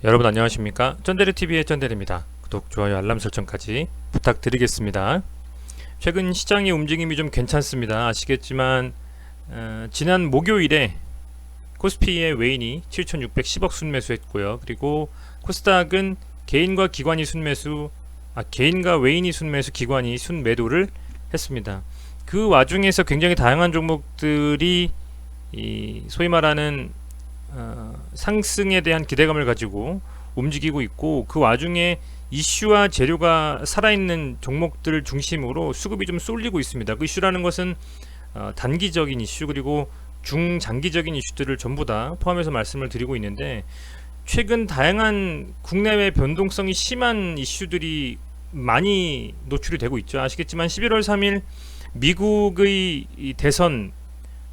여러분 안녕하십니까? 쩐데레TV의 쩐데레입니다. 구독, 좋아요, 알람 설정까지 부탁드리겠습니다. 최근 시장의 움직임이 좀 괜찮습니다. 아시겠지만 지난 목요일에 코스피의 웨인이 7,610억 순매수했고요. 그리고 코스닥은 개인과 기관이 순매수, 개인과 웨인이 순매수, 기관이 순매도를 했습니다. 그 와중에서 굉장히 다양한 종목들이 소위 말하는 상승에 대한 기대감을 가지고 움직이고 있고, 그 와중에 이슈와 재료가 살아있는 종목들 중심으로 수급이 좀 쏠리고 있습니다. 그 이슈라는 것은 단기적인 이슈 그리고 중장기적인 이슈들을 전부 다 포함해서 말씀을 드리고 있는데, 최근 다양한 국내외 변동성이 심한 이슈들이 많이 노출이 되고 있죠. 아시겠지만 11월 3일 미국의 대선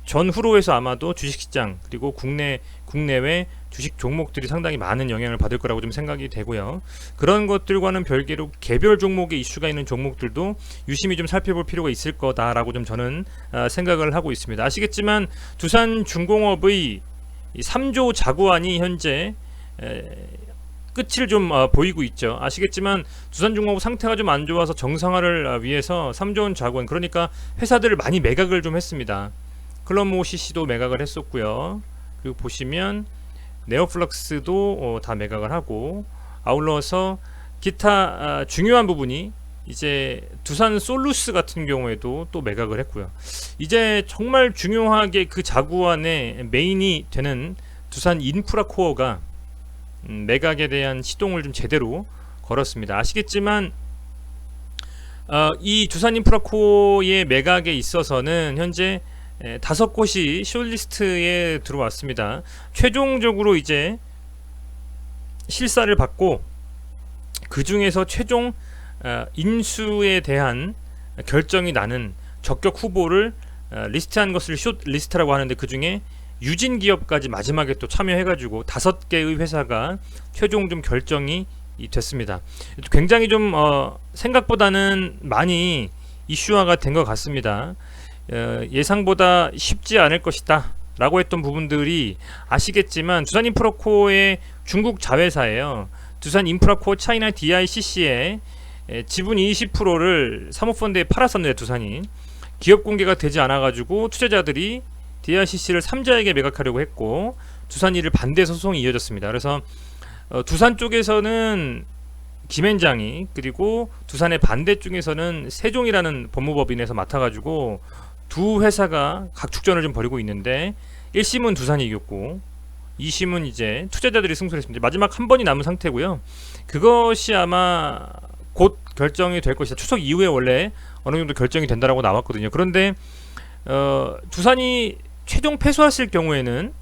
전후로 해서 아마도 주식시장 그리고 국내외 주식 종목들이 상당히 많은 영향을 받을 거라고 좀 생각이 되고요. 그런 것들과는 별개로 개별 종목의 이슈가 있는 종목들도 유심히 좀 살펴볼 필요가 있을 거다라고 좀 저는 생각을 하고 있습니다. 아시겠지만 두산중공업의 3조 자구안이 현재 끝을 좀 보이고 있죠. 아시겠지만 두산중공업 상태가 좀 안 좋아서 정상화를 위해서 3조 원 자구안, 그러니까 회사들을 많이 매각을 좀 했습니다. 클럽모 CC도 매각을 했었고요. 그리고 보시면 네오플럭스도 다 매각을 하고, 아울러서 기타 중요한 부분이 이제 두산 솔루스 같은 경우에도 또 매각을 했고요. 이제 정말 중요하게 그 자구안의 메인이 되는 두산 인프라코어가 매각에 대한 시동을 좀 제대로 걸었습니다. 아시겠지만 이 두산 인프라코어의 매각에 있어서는 현재 5곳이 숏리스트에 들어왔습니다. 최종적으로 이제 실사를 받고 그 중에서 최종 인수에 대한 결정이 나는 적격 후보를 리스트한 것을 숏리스트라고 하는데, 그 중에 유진기업까지 마지막에 또 참여해가지고 5개의 회사가 최종 좀 결정이 됐습니다. 굉장히 좀 생각보다는 많이 이슈화가 된 것 같습니다. 예상보다 쉽지 않을 것이다 라고 했던 부분들이, 아시겠지만 두산인프라코어의 중국 자회사예요. 두산인프라코어 차이나 DICC의 지분 20%를 사모펀드에 팔았었는데, 두산이 기업 공개가 되지 않아 가지고 투자자들이 DICC를 3자에게 매각하려고 했고, 두산이 이를 반대 소송이 이어졌습니다. 그래서 두산 쪽에서는 김앤장이, 그리고 두산의 반대쪽에서는 세종이라는 법무법인에서 맡아가지고 두 회사가 각축전을 좀 벌이고 있는데, 1심은 두산이 이겼고 2심은 이제 투자자들이 승소를 했습니다. 마지막 한 번이 남은 상태고요. 그것이 아마 곧 결정이 될 것이다. 추석 이후에 원래 어느 정도 결정이 된다라고 나왔거든요. 그런데 두산이 최종 패소했을 경우에는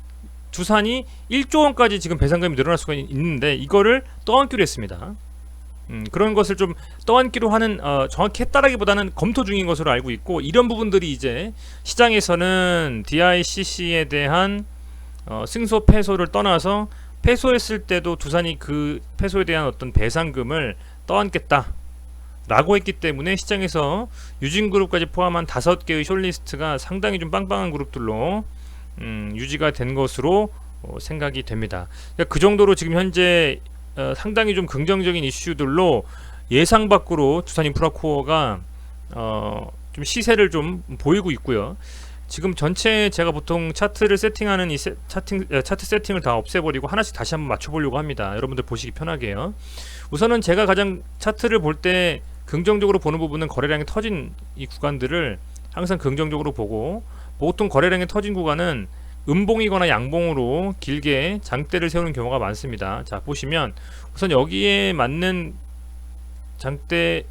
두산이 1조 원까지 지금 배상금이 늘어날 수가 있는데, 이거를 떠안기로 했습니다. 그런 것을 좀 떠안기로 하는, 정확히 했다라기보다는 검토 중인 것으로 알고 있고, 이런 부분들이 이제 시장에서는 DICC에 대한 승소 패소를 떠나서 패소했을 때도 두산이 그 패소에 대한 어떤 배상금을 떠안겠다 라고 했기 때문에, 시장에서 유진그룹까지 포함한 5개의 숏리스트가 상당히 좀 빵빵한 그룹들로 유지가 된 것으로 생각이 됩니다. 그러니까 그 정도로 지금 현재 상당히 좀 긍정적인 이슈들로 예상 밖으로 두산인프라코어가 좀 시세를 좀 보이고 있고요. 지금 전체 제가 보통 차트를 세팅하는 이 차트 세팅을 다 없애버리고 하나씩 다시 한번 맞춰보려고 합니다. 여러분들 보시기 편하게요. 우선은 제가 가장 차트를 볼 때 긍정적으로 보는 부분은 거래량이 터진 이 구간들을 항상 긍정적으로 보고, 보통 거래량이 터진 구간은 음봉이거나 양봉으로 길게 장대를 세우는 경우가 많습니다. 자, 보시면 우선 여기에 맞는 장대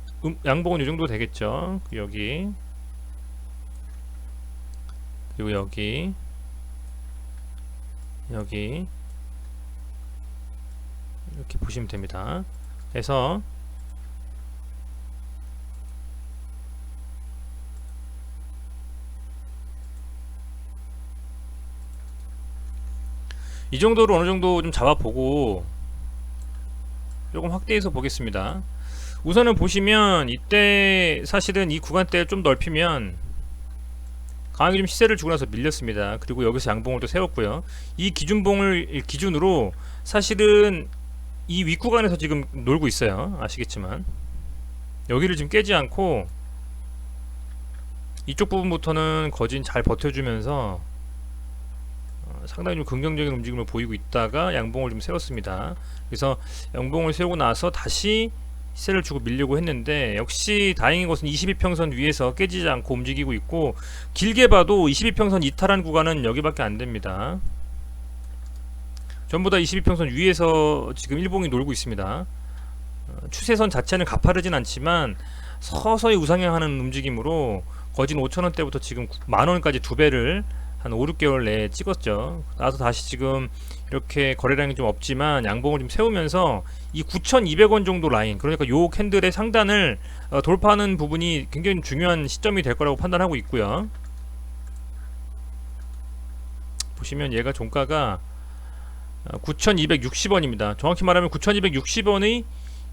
양봉은 이 정도 되겠죠. 여기, 그리고 여기 이렇게 보시면 됩니다. 그래서 이 정도로 어느 정도 좀 잡아보고 조금 확대해서 보겠습니다. 우선은 보시면 이때 사실은 이 구간대를 좀 넓히면 강하게 좀 시세를 주고 나서 밀렸습니다. 그리고 여기서 양봉을 또 세웠고요. 이 기준봉을 기준으로 사실은 이 윗구간에서 지금 놀고 있어요. 아시겠지만 여기를 지금 깨지 않고 이쪽 부분부터는 거진 잘 버텨주면서 상당히 좀 긍정적인 움직임을 보이고 있다가 양봉을 좀 세웠습니다. 그래서 양봉을 세우고 나서 다시 시세를 주고 밀려고 했는데 역시 다행인 것은 22평선 위에서 깨지지 않고 움직이고 있고, 길게 봐도 22평선 이탈한 구간은 여기밖에 안 됩니다. 전부 다 22평선 위에서 지금 일봉이 놀고 있습니다. 추세선 자체는 가파르진 않지만 서서히 우상향하는 움직임으로 거진 5천원대부터 지금 만원까지 두 배를 한 5, 6개월 내에 찍었죠. 나서 다시 지금 이렇게 거래량이 좀 없지만 양봉을 좀 세우면서 이 9,200원 정도 라인, 그러니까 요 캔들의 상단을 돌파하는 부분이 굉장히 중요한 시점이 될 거라고 판단하고 있고요. 보시면 얘가 종가가 9,260원입니다. 정확히 말하면 9,260원의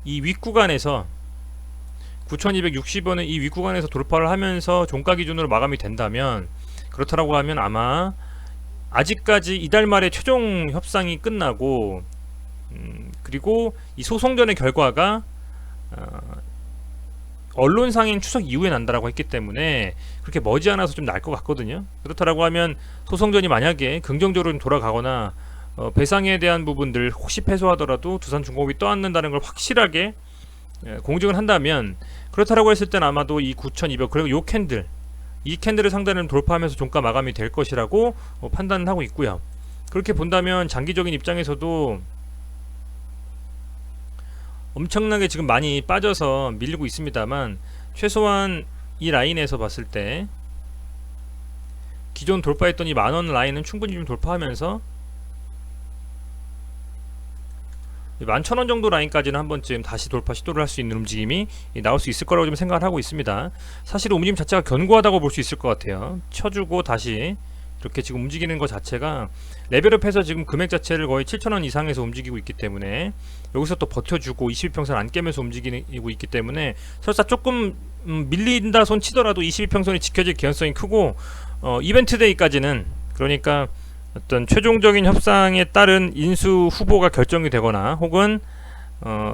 이 윗구간에서 9,260원의 이 윗구간에서 돌파를 하면서 종가 기준으로 마감이 된다면, 그렇다라고 하면 아마 아직까지 이달 말에 최종 협상이 끝나고 그리고 이 소송전의 결과가 언론상인 추석 이후에 난다라고 했기 때문에 그렇게 머지않아서 좀 날 것 같거든요. 그렇다라고 하면 소송전이 만약에 긍정적으로 좀 돌아가거나 배상에 대한 부분들 혹시 패소하더라도 두산중공업이 떠안는다는 걸 확실하게 공증을 한다면, 그렇다라고 했을 땐 아마도 이 9,200 그리고 요 캔들, 이 캔들을 상단을 돌파하면서 종가 마감이 될 것이라고 판단을 하고 있고요. 그렇게 본다면 장기적인 입장에서도 엄청나게 지금 많이 빠져서 밀리고 있습니다만, 최소한 이 라인에서 봤을 때 기존 돌파했던 이 만원 라인은 충분히 좀 돌파하면서 11,000원 정도 라인까지는 한 번쯤 다시 돌파 시도를 할 수 있는 움직임이 나올 수 있을 거라고 좀 생각을 하고 있습니다. 사실 움직임 자체가 견고하다고 볼 수 있을 것 같아요. 쳐주고 다시 이렇게 지금 움직이는 것 자체가 레벨업해서 지금 금액 자체를 거의 7,000원 이상에서 움직이고 있기 때문에, 여기서 또 버텨주고 22평선 안 깨면서 움직이고 있기 때문에 설사 조금 밀린다 손 치더라도 22평선이 지켜질 개연성이 크고, 이벤트 데이까지는, 그러니까 어떤 최종적인 협상에 따른 인수 후보가 결정이 되거나 혹은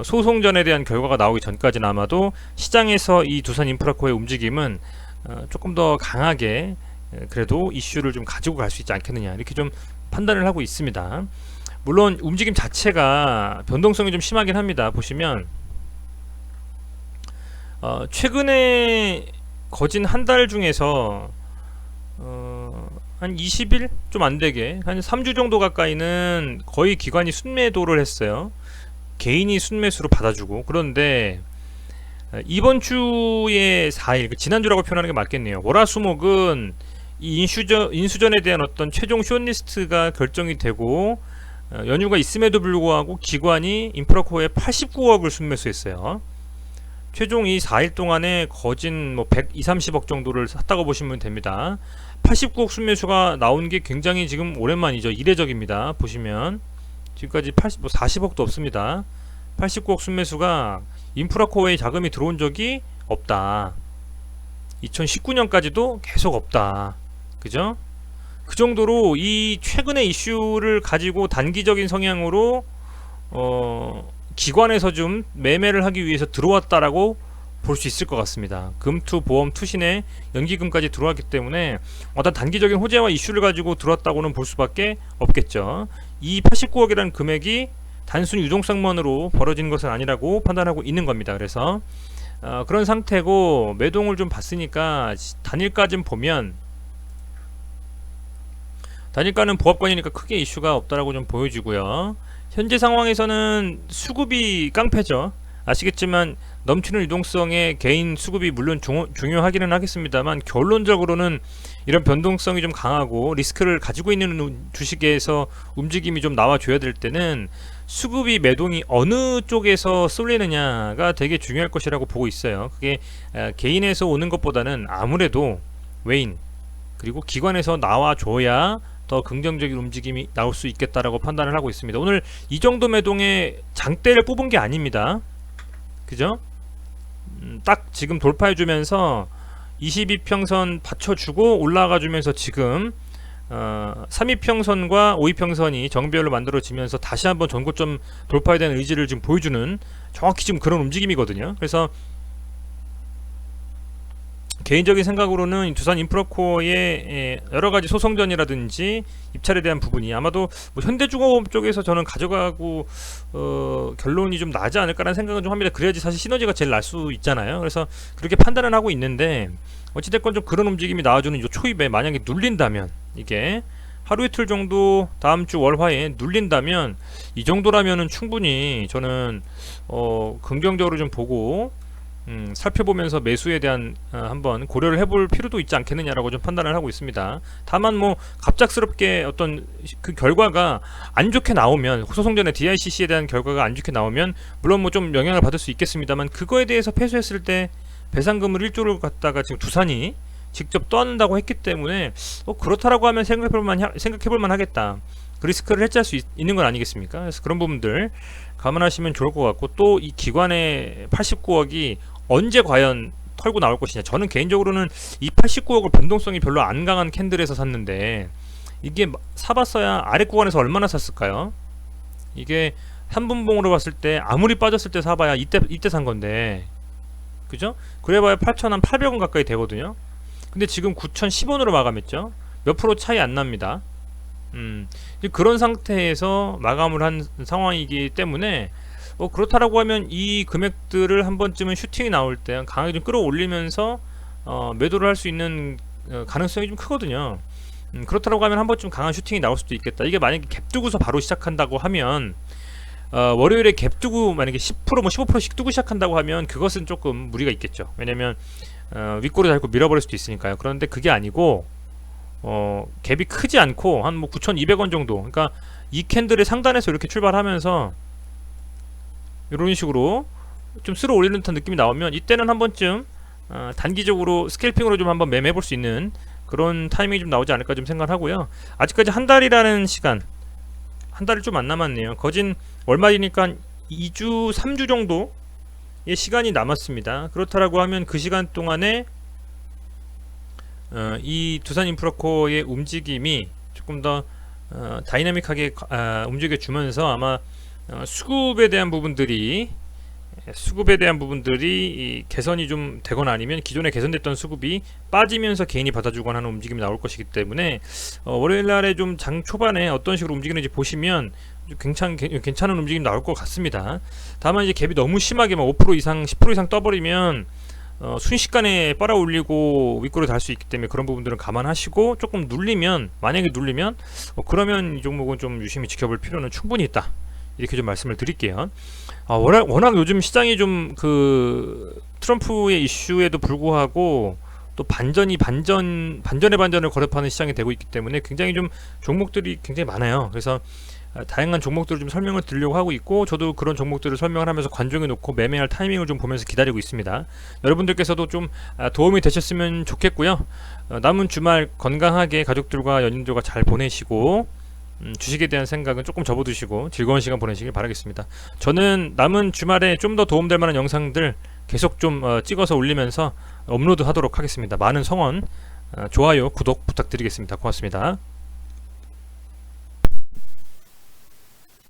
소송전에 대한 결과가 나오기 전까지는 아마도 시장에서 이 두산인프라코의 움직임은 조금 더 강하게 그래도 이슈를 좀 가지고 갈 수 있지 않겠느냐, 이렇게 좀 판단을 하고 있습니다. 물론 움직임 자체가 변동성이 좀 심하긴 합니다. 보시면 최근에 거진 한 달 중에서 한 20일 좀 안되게 한 3주 정도 가까이는 거의 기관이 순매도를 했어요. 개인이 순매수로 받아주고. 그런데 이번 주에 4일, 지난주라고 표현하는 게 맞겠네요. 월화수목은 이 인수전에 대한 어떤 최종 숏리스트가 결정이 되고 연휴가 있음에도 불구하고 기관이 인프라코어에 89억을 순매수했어요. 최종 이 4일 동안에 거진 뭐 120, 30억 정도를 샀다고 보시면 됩니다. 89억 순매수가 나온 게 굉장히 지금 오랜만이죠. 이례적입니다. 보시면 지금까지 40억도 없습니다. 89억 순매수가 인프라코어에 자금이 들어온 적이 없다. 2019년까지도 계속 없다. 그죠? 그 정도로 이 최근의 이슈를 가지고 단기적인 성향으로 기관에서 좀 매매를 하기 위해서 들어왔다라고 볼 수 있을 것 같습니다. 금투, 보험, 투신에 연기금까지 들어왔기 때문에 어떤 단기적인 호재와 이슈를 가지고 들어왔다고는 볼 수밖에 없겠죠. 이 89억이라는 금액이 단순히 유동성만으로 벌어진 것은 아니라고 판단하고 있는 겁니다. 그래서 그런 상태고 매동을 좀 봤으니까 단일가 좀 보면, 단일가는 보합권이니까 크게 이슈가 없다라고 좀 보여지고요. 현재 상황에서는 수급이 깡패죠. 아시겠지만 넘치는 유동성의 개인 수급이 물론 중요하기는 하겠습니다만, 결론적으로는 이런 변동성이 좀 강하고 리스크를 가지고 있는 주식에서 움직임이 좀 나와줘야 될 때는 수급이 매동이 어느 쪽에서 쏠리느냐가 되게 중요할 것이라고 보고 있어요. 그게 개인에서 오는 것보다는 아무래도 외인 그리고 기관에서 나와줘야 더 긍정적인 움직임이 나올 수 있겠다라고 판단을 하고 있습니다. 오늘 이 정도 매동에 장대를 뽑은 게 아닙니다. 그죠? 딱 지금 돌파해주면서 22평선 받쳐주고 올라가주면서 지금 3위평선과 5위평선이 정배열로 만들어지면서 다시 한번 전고점 돌파에 대한 의지를 지금 보여주는 정확히 지금 그런 움직임이거든요. 그래서 개인적인 생각으로는 이 두산 인프라코어의 여러가지 소송전이라든지 입찰에 대한 부분이 아마도 뭐 현대중공업 쪽에서 저는 가져가고 결론이 좀 나지 않을까라는 생각은 좀 합니다. 그래야지 사실 시너지가 제일 날 수 있잖아요. 그래서 그렇게 판단을 하고 있는데 어찌됐건 좀 그런 움직임이 나와주는 요 초입에 만약에 눌린다면, 이게 하루 이틀 정도 다음주 월화에 눌린다면 이 정도라면은 충분히 저는 긍정적으로 좀 보고 살펴보면서 매수에 대한 한번 고려를 해볼 필요도 있지 않겠느냐라고 좀 판단을 하고 있습니다. 다만 뭐 갑작스럽게 어떤 그 결과가 안 좋게 나오면, 소송전에 DICC에 대한 결과가 안 좋게 나오면 물론 뭐 좀 영향을 받을 수 있겠습니다만, 그거에 대해서 패소했을 때 배상금을 1조를 갖다가 지금 두산이 직접 떠안는다고 했기 때문에 그렇다라고 하면 생각해볼만 하겠다. 그 리스크를 해지할 수 있는 건 아니겠습니까? 그래서 그런 부분들 감안하시면 좋을 것 같고, 또 이 기관의 89억이 언제 과연 털고 나올 것이냐. 저는 개인적으로는 이 89억을 변동성이 별로 안 강한 캔들에서 샀는데, 이게 사봤어야 아래 구간에서 얼마나 샀을까요? 이게 3분봉으로 봤을 때 아무리 빠졌을 때 사봐야 이때 산 건데, 그죠? 그래봐야 8,800원 가까이 되거든요. 근데 지금 9,010원으로 마감했죠. 몇 프로 차이 안 납니다. 그런 상태에서 마감을 한 상황이기 때문에 그렇다라고 하면 이 금액들을 한 번쯤은 슈팅이 나올 때 강하게 좀 끌어올리면서 매도를 할 수 있는 가능성이 좀 크거든요. 그렇다라고 하면 한 번쯤 강한 슈팅이 나올 수도 있겠다. 이게 만약에 갭 두고서 바로 시작한다고 하면, 월요일에 갭 두고 만약에 10% 뭐 15%씩 두고 시작한다고 하면 그것은 조금 무리가 있겠죠. 왜냐면 윗골을 밟고 밀어버릴 수도 있으니까요. 그런데 그게 아니고 갭이 크지 않고 한 뭐 9,200원 정도, 그러니까 이 캔들의 상단에서 이렇게 출발하면서 이런 식으로 좀 쓸어 올리는 듯한 느낌이 나오면, 이때는 한 번쯤 단기적으로 스캘핑으로 좀 한번 매매해 볼 수 있는 그런 타이밍이 좀 나오지 않을까 좀 생각하고요. 아직까지 한 달이라는 시간, 한 달이 좀 안 남았네요. 거진 월말이니까 2주 3주 정도의 시간이 남았습니다. 그렇다라고 하면 그 시간 동안에 이 두산 인프라코어의 움직임이 조금 더 다이나믹하게 움직여주면서 아마 수급에 대한 부분들이 개선이 좀 되거나 아니면 기존에 개선됐던 수급이 빠지면서 개인이 받아주거나 하는 움직임이 나올 것이기 때문에 월요일날에 좀 장 초반에 어떤 식으로 움직이는지 보시면 괜찮은 움직임 나올 것 같습니다. 다만 이제 갭이 너무 심하게 막 5% 이상 10% 이상 떠버리면 순식간에 빨아올리고 윗골에 달 수 있기 때문에 그런 부분들은 감안하시고, 조금 만약에 눌리면 그러면 이 종목은 좀 유심히 지켜볼 필요는 충분히 있다, 이렇게 좀 말씀을 드릴게요. 워낙 요즘 시장이 좀 트럼프의 이슈에도 불구하고 또 반전의 반전을 거듭하는 시장이 되고 있기 때문에 굉장히 좀 종목들이 굉장히 많아요. 그래서 다양한 종목들을 좀 설명을 드리려고 하고 있고, 저도 그런 종목들을 설명을 하면서 관종해 놓고 매매할 타이밍을 좀 보면서 기다리고 있습니다. 여러분들께서도 좀 도움이 되셨으면 좋겠고요. 남은 주말 건강하게 가족들과 연인들과 잘 보내시고, 주식에 대한 생각은 조금 접어두시고 즐거운 시간 보내시길 바라겠습니다. 저는 남은 주말에 좀 더 도움될 만한 영상들 계속 좀 찍어서 올리면서 업로드 하도록 하겠습니다. 많은 성원, 좋아요, 구독 부탁드리겠습니다. 고맙습니다.